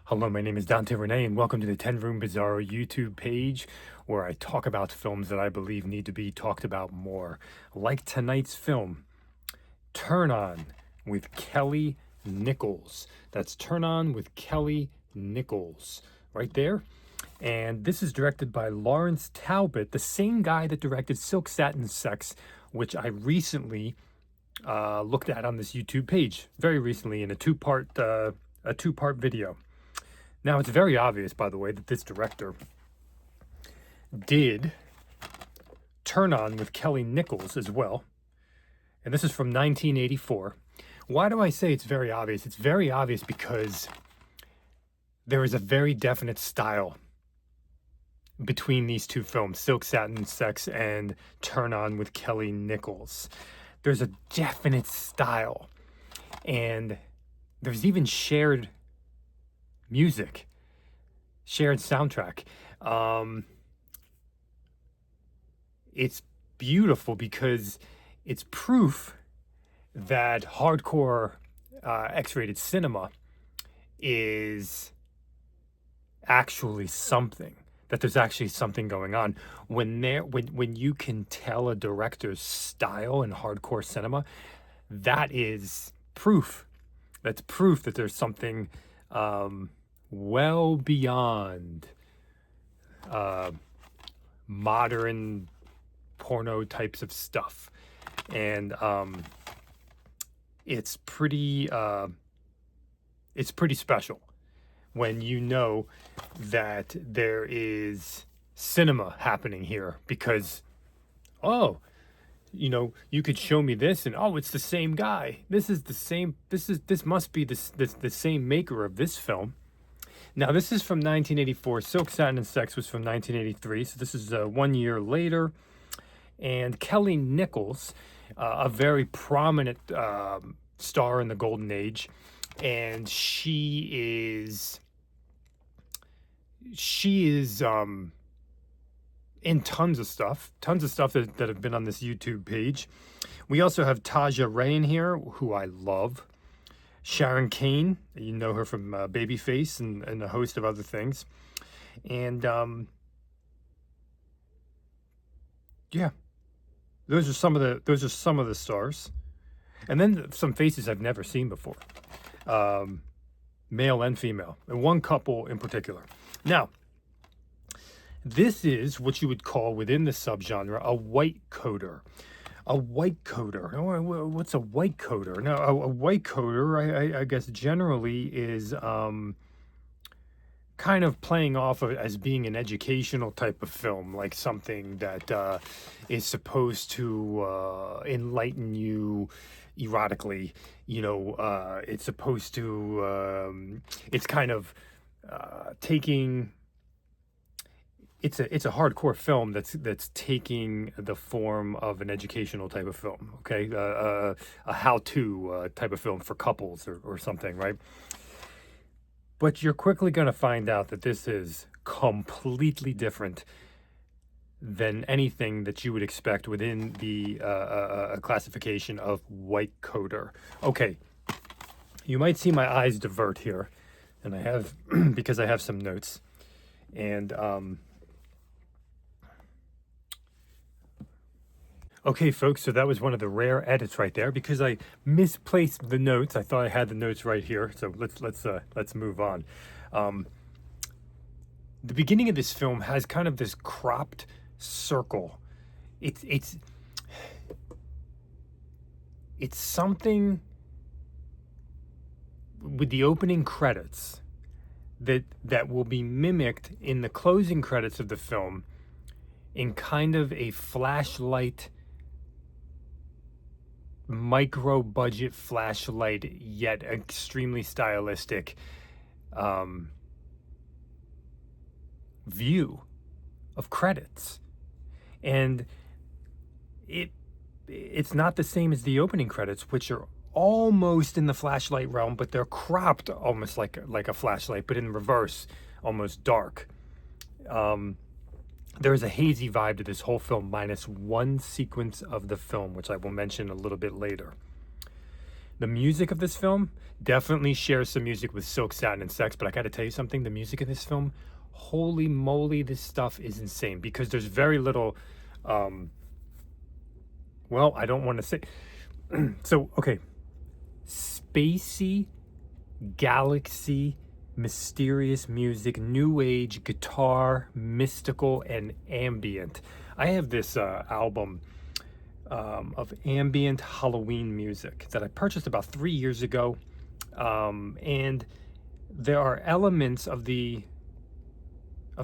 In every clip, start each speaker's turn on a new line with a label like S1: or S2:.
S1: Hello, my name is Dante Renee, and welcome to the 10 Room Bizarro YouTube page, where I talk about films that I believe need to be talked about more. Like tonight's film, Turn On with Kelly Nichols. That's Turn On with Kelly Nichols, right there. And this is directed by Lawrence Talbot, the same guy that directed Silk Satin Sex, which I recently looked at on this YouTube page, very recently in a two-part video. Now, it's very obvious, by the way, that this director did Turn On with Kelly Nichols as well. And this is from 1984. Why do I say it's very obvious? It's very obvious because there is a very definite style between these two films, Silk Satin Sex and Turn On with Kelly Nichols. There's a definite style. And there's even shared music, shared soundtrack. It's beautiful because it's proof that hardcore X-rated cinema is actually something, that there's actually something going on. When you can tell a director's style in hardcore cinema, that is proof. That's proof that there's something well beyond modern porno types of stuff. And it's pretty special when you know that there is cinema happening here, because you could show me this and it's the same guy. This must be the same maker of this film. Now, this is from 1984. Silk Satin and Sex was from 1983, so this is 1 year later. And Kelly Nichols, a very prominent star in the golden age, and she is in tons of stuff that have been on this YouTube page. We also have Taja Ray in here, who I love. Sharon Kane, you know her from Babyface and a host of other things. And yeah, those are some of the stars. And then some faces I've never seen before, male and female, and one couple in particular. Now, this is what you would call within the subgenre a white coder. A white coder. What's a white coder? Now, a white coder, I guess, generally is kind of playing off of as being an educational type of film, like something that is supposed to enlighten you erotically. It's supposed to. It's kind of taking. It's a hardcore film that's taking the form of an educational type of film, okay? A how-to type of film for couples or something, right? But you're quickly going to find out that this is completely different than anything that you would expect within the classification of white coder. Okay, you might see my eyes divert here, and I have because I have some notes, and okay, folks, so that was one of the rare edits right there because I misplaced the notes. I thought I had the notes right here, so let's move on. The beginning of this film has kind of this cropped circle. It's something with the opening credits that will be mimicked in the closing credits of the film in kind of a flashlight, micro budget flashlight, yet extremely stylistic view of credits. And it's not the same as the opening credits, which are almost in the flashlight realm, but they're cropped almost like a flashlight, but in reverse, almost dark. There is a hazy vibe to this whole film, minus one sequence of the film, which I will mention a little bit later. The music of this film definitely shares some music with Silk, Satin, and Sex, but I gotta tell you something, the music of this film, holy moly, this stuff is insane because there's very little, um, well, I don't want to say, so, okay, spacey, galaxy, mysterious music, new age, guitar, mystical, and ambient. I have this album of ambient Halloween music that I purchased about 3 years ago, and there are elements of the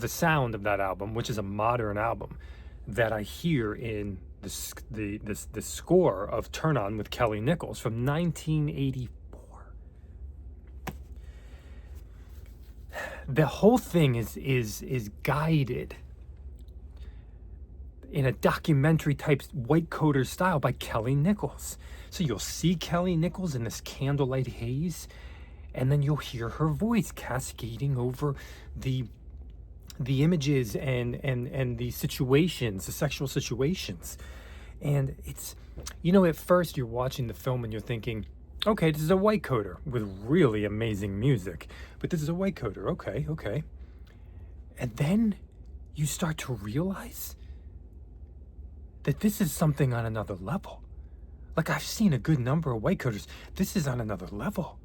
S1: sound of that album, which is a modern album, that I hear in the score of Turn On with Kelly Nichols from 1984. The whole thing is guided in a documentary type white coater style by Kelly Nichols. So you'll see Kelly Nichols in this candlelight haze, and then you'll hear her voice cascading over the images and the situations, the sexual situations. And it's, at first you're watching the film and you're thinking, okay, this is a white coater with really amazing music, but this is a white coater, okay. And then you start to realize that this is something on another level. Like, I've seen a good number of white coaters. This is on another level.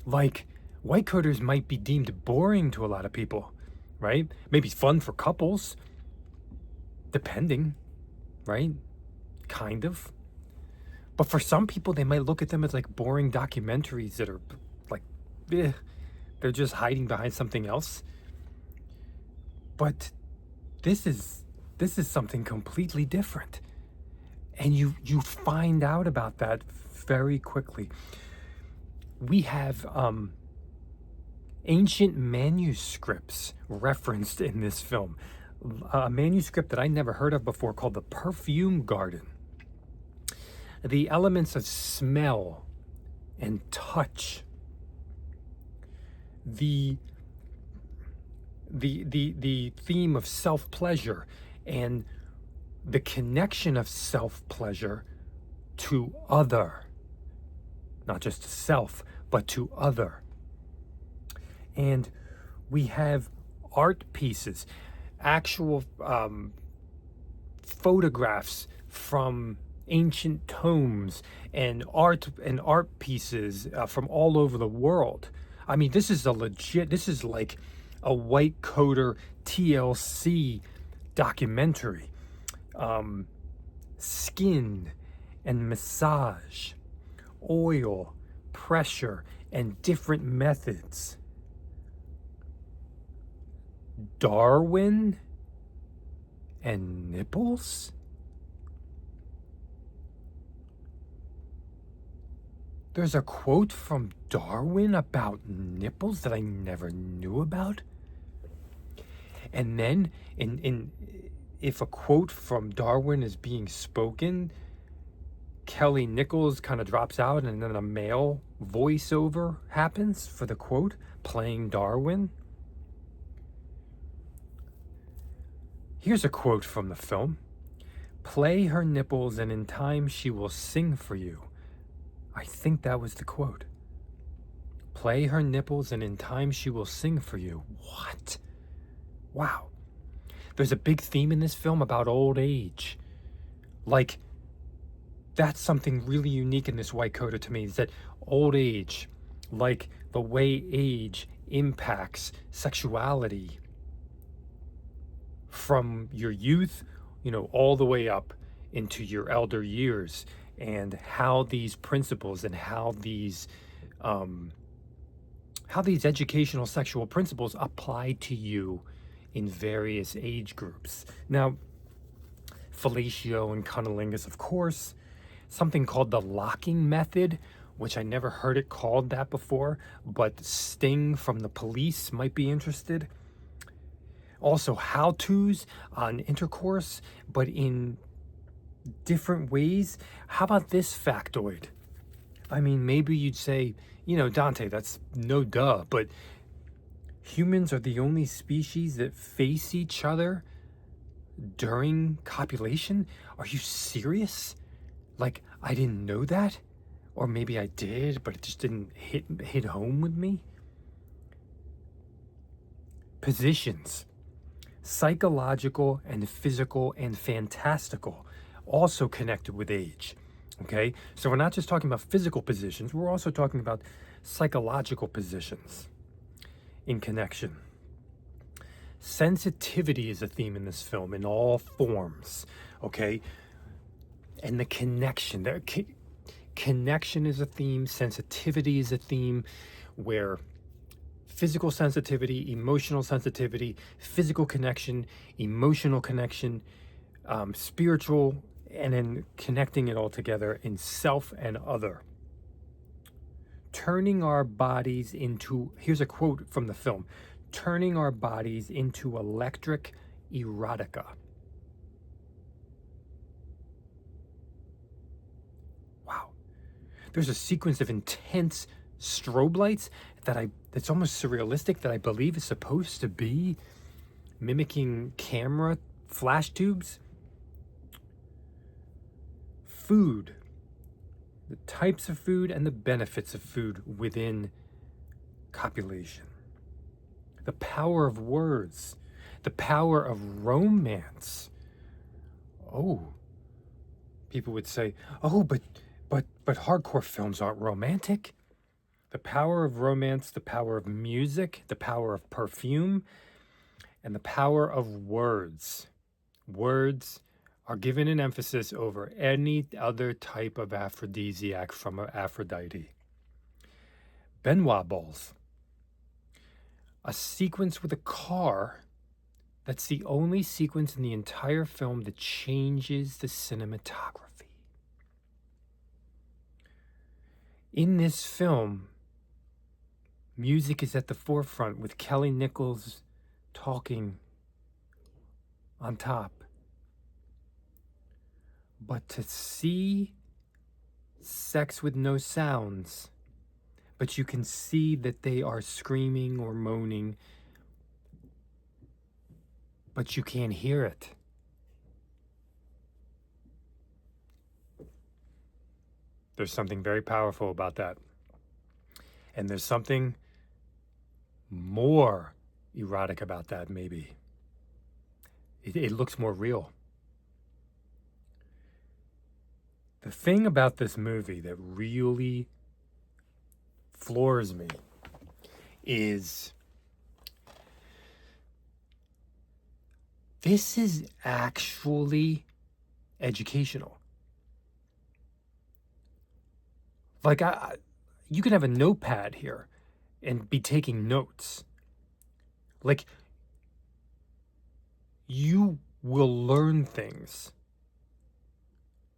S1: Like, white coaters might be deemed boring to a lot of people, right? Maybe fun for couples, depending, right? Kind of. But for some people, they might look at them as like boring documentaries that are like, they're just hiding behind something else. But this is something completely different. And you find out about that very quickly. We have ancient manuscripts referenced in this film. A manuscript that I never heard of before called The Perfume Garden. The elements of smell and touch, the theme of self-pleasure and the connection of self-pleasure to other, not just to self, but to other. And we have art pieces, actual photographs from ancient tomes and art pieces from all over the world. I mean, this is like a white coater TLC documentary. Skin and massage, oil, pressure, and different methods. Darwin and nipples? There's a quote from Darwin about nipples that I never knew about. And then if a quote from Darwin is being spoken, Kelly Nichols kind of drops out and then a male voiceover happens for the quote, playing Darwin. Here's a quote from the film. "Play her nipples and in time she will sing for you." I think that was the quote. "Play her nipples and in time she will sing for you." What? Wow. There's a big theme in this film about old age. Like, that's something really unique in this white coater to me, is that old age, like the way age impacts sexuality from your youth, all the way up into your elder years, and how these principles and how these educational sexual principles apply to you in various age groups. Now, fellatio and cunnilingus, of course. Something called the locking method, which I never heard it called that before, but Sting from the Police might be interested. Also, how-tos on intercourse, but in different ways. How about this factoid? I mean, maybe you'd say, Dante, that's no duh, but humans are the only species that face each other during copulation? Are you serious? Like, I didn't know that? or maybe I did, but it just didn't hit home with me. Positions, psychological and physical and fantastical, also connected with age. Okay, so we're not just talking about physical positions, we're also talking about psychological positions in connection. Sensitivity is a theme in this film in all forms. Okay, and the connection there. Connection is a theme, sensitivity is a theme, where physical sensitivity, emotional sensitivity, physical connection, emotional connection, spiritual, and then connecting it all together in self and other. Turning our bodies into, here's a quote from the film, turning our bodies into electric erotica. Wow. There's a sequence of intense strobe lights that's almost surrealistic, that I believe is supposed to be mimicking camera flash tubes. Food, the types of food and the benefits of food within copulation. The power of words, the power of romance. Oh, people would say, oh, but hardcore films aren't romantic. The power of romance, the power of music, the power of perfume, and the power of words. Words are given an emphasis over any other type of aphrodisiac from Aphrodite. Benoit balls. A sequence with a car that's the only sequence in the entire film that changes the cinematography. In this film, music is at the forefront with Kelly Nichols talking on top. But to see sex with no sounds, but you can see that they are screaming or moaning, but you can't hear it. There's something very powerful about that. And there's something more erotic about that, maybe. It looks more real. The thing about this movie that really floors me is this is actually educational. Like, you can have a notepad here and be taking notes. Like, you will learn things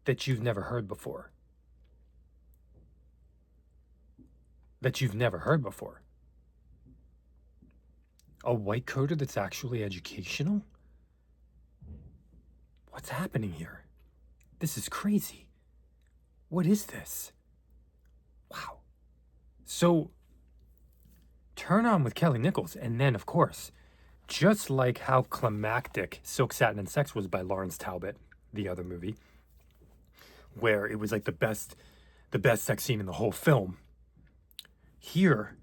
S1: that you've never heard before. A white coater that's actually educational? What's happening here? This is crazy. What is this? Wow. So, turn on with Kelly Nichols, and then, of course, just like how climactic Silk, Satin, and Sex was by Lawrence Talbot, the other movie, where it was like the best sex scene in the whole film. Here,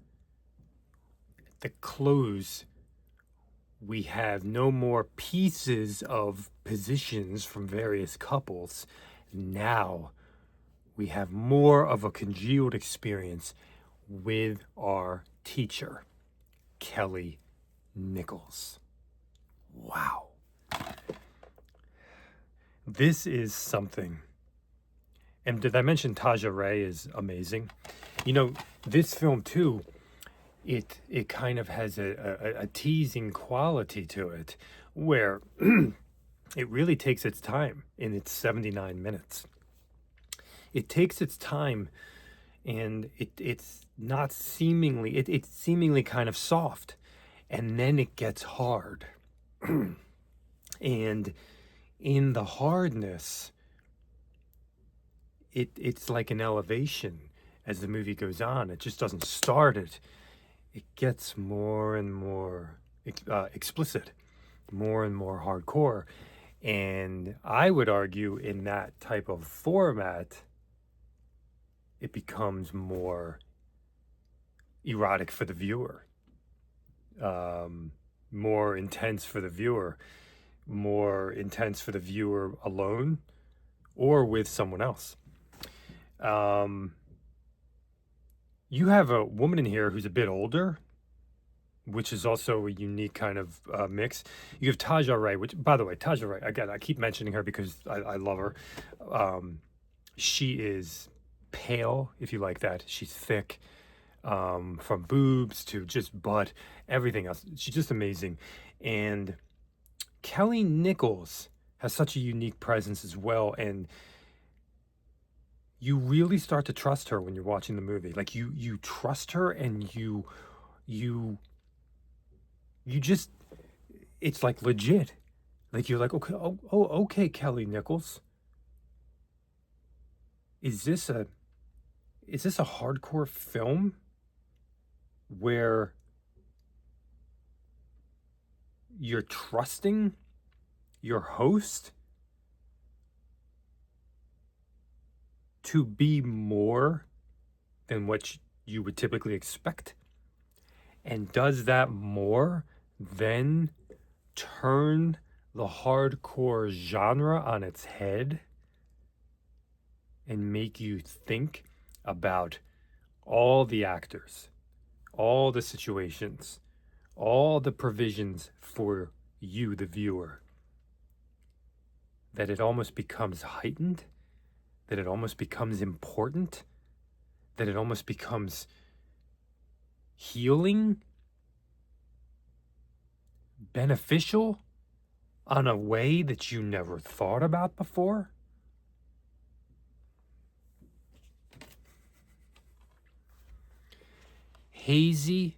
S1: at the close, we have no more pieces of positions from various couples. Now, we have more of a congealed experience with our teacher, Kelly Nichols. Wow. This is something. And did I mention Taja Ray is amazing? You know, this film too, it kind of has a teasing quality to it, where it really takes its time in its 79 minutes. It takes its time, and it's not seemingly, it's seemingly kind of soft, and then it gets hard. And in the hardness, it's like an elevation as the movie goes on. It just doesn't start it. It gets more and more explicit, more and more hardcore. And I would argue in that type of format, it becomes more erotic for the viewer, more intense for the viewer, more intense for the viewer alone or with someone else. You have a woman in here who's a bit older, which is also a unique kind of mix. You have Taja Ray, which, by the way, Taja Ray, again, I keep mentioning her because I love her. She is pale, if you like that. She's thick, from boobs to just butt, everything else. She's just amazing. And Kelly Nichols has such a unique presence as well. And you really start to trust her when you're watching the movie. Like you trust her, and you just, it's like legit. Like you're like, okay, okay, Kelly Nichols. Is this a hardcore film where you're trusting your host to be more than what you would typically expect? And does that more then turn the hardcore genre on its head and make you think about all the actors, all the situations, all the provisions for you, the viewer, that it almost becomes heightened, that it almost becomes important, that it almost becomes healing, beneficial on a way that you never thought about before? Hazy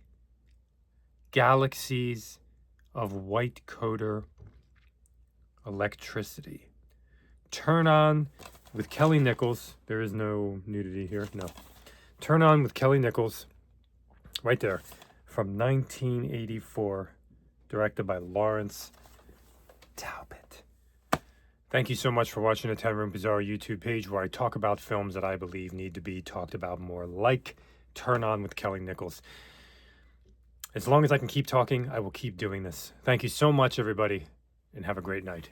S1: galaxies of white coder electricity. Turn On with Kelly Nichols. There is no nudity here. No. Turn On with Kelly Nichols. Right there. From 1984. Directed by Lawrence Talbot. Thank you so much for watching the 10 Room Bizarro YouTube page, where I talk about films that I believe need to be talked about more, like Turn On with Kelly Nichols. As long as I can keep talking, I will keep doing this. Thank you so much, everybody, and have a great night.